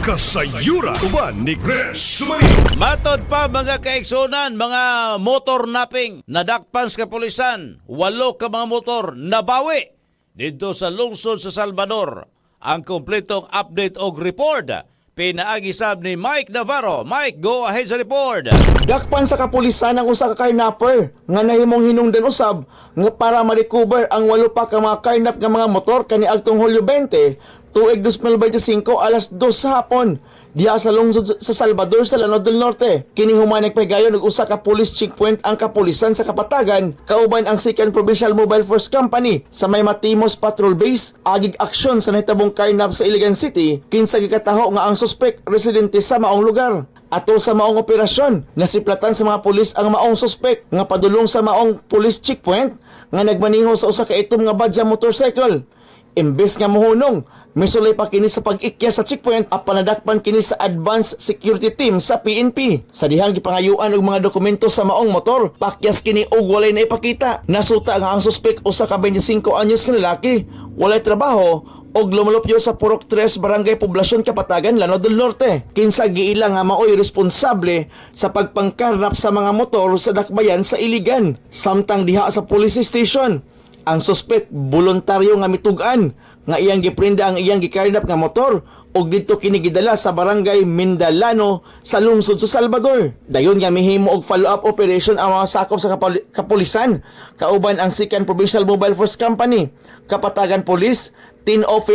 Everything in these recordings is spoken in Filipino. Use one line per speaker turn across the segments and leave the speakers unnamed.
Kasayura uban ni Chris Sumali.
Matod pa mga kaigsunan, mga motor napping, nadakpan sa kapulisan, 8 ka mga motor nabawi dito sa lungsod sa Salvador. Ang kompletong update og report, pinaagisab ni Mike Navarro. Mike, go ahead sa report.
Dakpan sa kapulisan ang usa ka carnapper nga nahimong hinungdan usab nga para ma-recover ang 8 pa ka mga carnap nga mga motor kaniadtong Hulyo 20, tuig 2025 alas 2 sa hapon diha sa lungsod sa Salvador sa Lanao del Norte. Kini human nagpahigayon og usa ka police checkpoint ang kapulisan sa Kapatagan kauban ang 2nd Provincial Mobile Force Company sa may Matimos Patrol Base agig aksyon sa nahitabong carnap sa Iligan City kinsa gikataho nga ang suspek residente sa maong lugar. Atol sa maong operasyon, nasiplatan sa mga pulis ang maong suspek nga padulong sa maong police checkpoint nga nagmaneho sa usa ka itom nga badya motorcycle. Imbes nga mohunong, misulay pa kini sa pag-ikya sa checkpoint at panadakpan kini sa Advanced Security Team sa PNP. Sa dihang gipangayuan og mga dokumento sa maong motor, pakyas kini og walay na ipakita. Nasuta nga ang suspek usa ka 25 anyos nga lalaki, walay trabaho og lumulupyo sa Purok 3 Barangay Poblasyon Kapatagan, Lanao del Norte. Kinsa giila nga maoy responsable sa pagpangkarnap sa mga motor sa dakbayan sa Iligan. Samtang diha sa police station, ang suspect voluntaryo nga mitugan nga iyang giprinda ang iyang gikarnap nga motor ug didto kini gidala sa barangay Mindalano sa lungsod sa Salvador. Dayon nga mihimo og follow-up operation ang mga sakop sa kapulisan kauban ang 2nd Provincial Mobile Force Company, Kapatagan Police, 10 of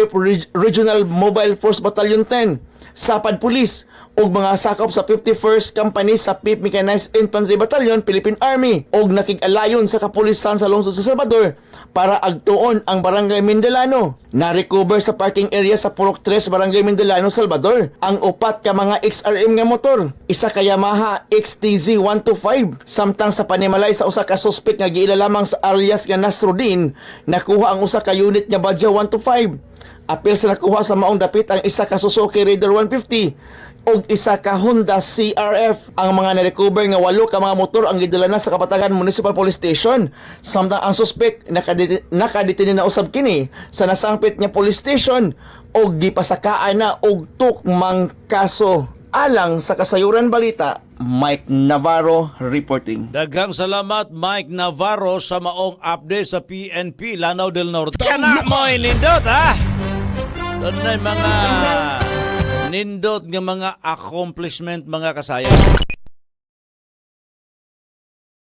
Regional Mobile Force Battalion 10, Sapad Police ug mga sakop sa 51st Company sa 5th Mechanized Infantry Battalion, Philippine Army ug nakig-alayon sa kapulisan sa lungsod sa Salvador para agtuon ang barangay Mindalano. Na-recover sa parking area sa Purok 3 Barangay Mindalano, Salvador ang 4 ka mga XRM nga motor, isa ka Yamaha XTZ 125, samtang sa panimalay sa usa ka suspect nga giila lamang sa alias nga Nasruddin, nakuha ang usa ka unit nga Badja 125. Apil sa nakuha sa maong dapit ang isa ka Suzuki Raider 150 og isa ka Honda CRF. Ang mga na-recover nga 8 ka mga motor ang gidala na sa Kapatagan Municipal Police Station, samtang ang suspect nakadetine na usab kini sa nasangpit nga police station og gipasakaan na og tukmang kaso. Alang sa Kasayuran Balita, Mike Navarro reporting.
Daghang salamat Mike Navarro sa maong update sa PNP Lanao del Norte. Kana mo lindot ha. Doon na mga nindot ng mga accomplishment mga kasaya.